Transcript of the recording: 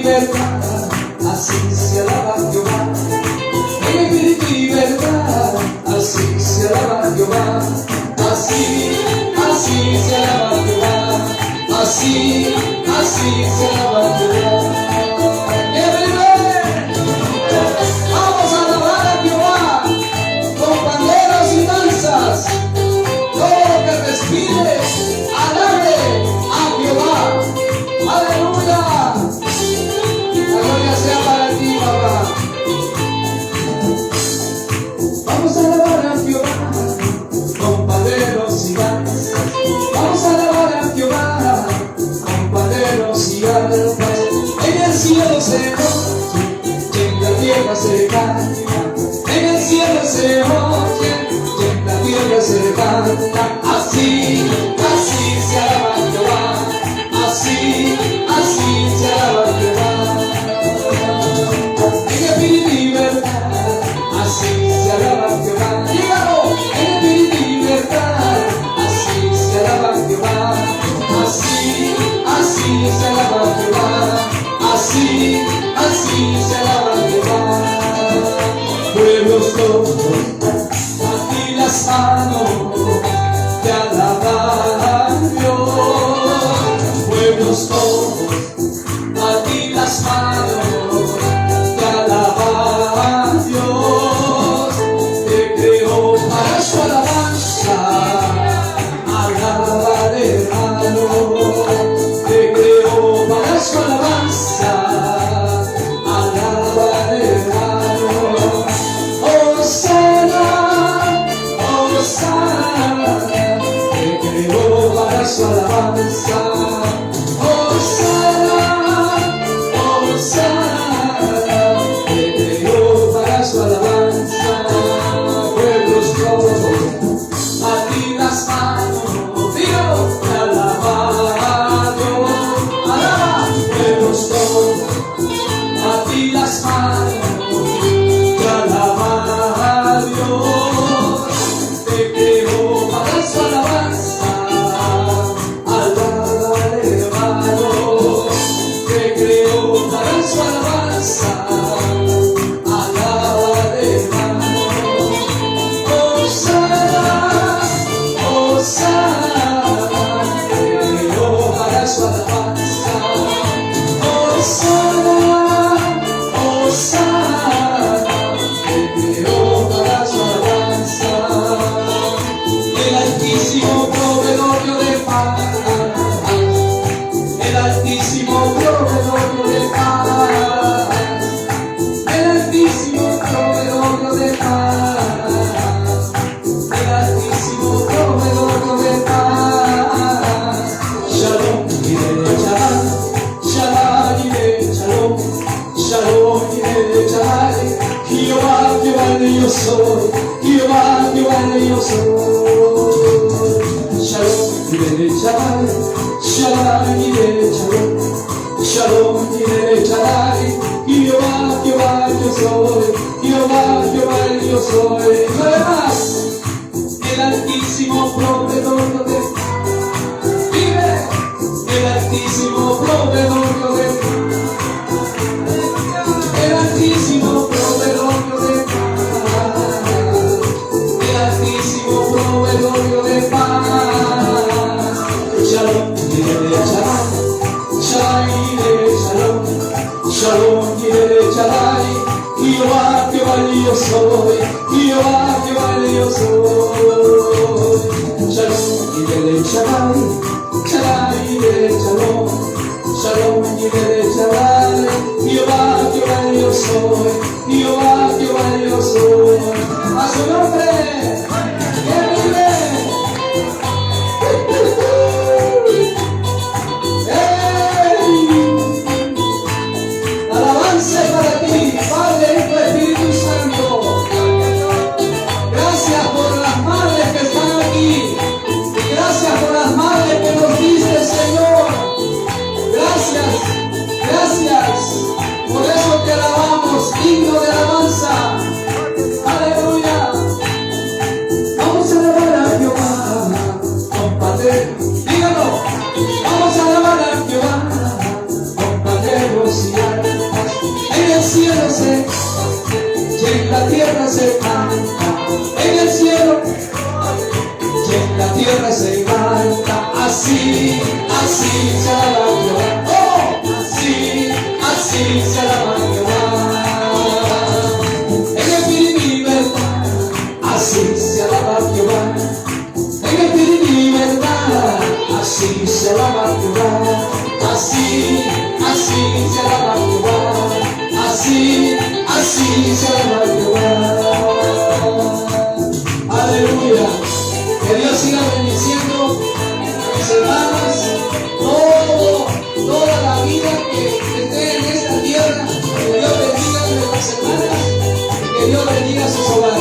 verdad, así se alaba Jehová. En espíritu y verdad, así se alaba Jehová. Así se alaba Jehová. Así se alaba Jehová. Vamos a alabar a Jehová con panderos y danzas. Todo lo que respires, alabe a Jehová. Aleluya. La gloria sea para ti, papá. Vamos a alabar a Jehová con panderos y danzas. Vamos a alabar a Jehová con panderos y danzas. En el cielo se oye, y en la tierra se canta. En el cielo se oye, y en la tierra se canta. Así se alaba Jehová. Así se alaba Jehová. En espíritu y verdad, así se alaba Jehová. Dígalo, en espíritu y verdad, así se alaba Jehová. Así se alaba Jehová. Así se alaba Jehová. Pueblos todos, a ti las manos te alaban Dios. Pueblos todos, a ti las manos te alaban Dios. Te creó para su alabanza, alábale hermano. Te creó para su alabanza, alábale hermano. Hosana, Hosana, te creó para su alabanza. Hosana, Hosana, te creó para su alabanza. Pueblos todos, a ti las manos, Dios, te alaban Dios. Alaba, pueblos todos, a ti las manos, te alaban Dios. Te creó para su alabanza, alábale hermano. Te creó para su alabanza, alábale hermano. Hosana, Hosana, te creó para su alabanza. Hosana, Hosana, te creó para su alabanza. El Altísimo proveedor de paz, el Altísimo proveedor de paz, el Altísimo proveedor de paz, el Altísimo proveedor de paz. Shalom, Yireh, Shalom, Shalom, Yireh, Shalom, Shalom, Yireh, Shalom. Jehová, Jehová el yo soy, Jehová, Jehová el yo soy. Shalom, Yireh, Shalom, Shalom, Yireh, Shalom, Shalom, Yireh, Shalom. Jehová, Jehová yo soy, Jehová, Jehová el yo soy. Lo demás, el Altísimo proveedor de vive, el Altísimo proveedor de el Altísimo proveedor de paz, el Altísimo proveedor de paz. Shalom, Yireh, Shalom, Shalom, Yireh, Shalom, Shalom, Yireh, Shalom. Jehová, Jehová yo soy, Jehová, Jehová yo soy. Shalom, Yireh, Shalom, Shalom, Yireh, Shalom, Shalom, Yireh, Shalom. Jehová, Jehová yo soy, Jehová, Jehová yo soy. A su nombre, que vive. Alabanza para ti, Padre, Hijo, Espíritu Santo. Gracias por las madres que están aquí. Gracias por las madres que nos diste, Señor. Gracias, gracias. Por eso te alabamos, himno de alabanza. Aleluya. se canta en el cielo y en la tierra se canta. Así, así se alaba Jehová. Oh, así, así se alaba Jehová. En espíritu y verdad, así se alaba Jehová. En espíritu y verdad, así se alaba Jehová. Así, así se alaba Jehová. Así, así se alaba Jehová. Aleluya. Que Dios siga bendiciendo a mis hermanas, toda la vida que esté en esta tierra. Que Dios bendiga a nuestras hermanas y que Dios bendiga a sus hogares.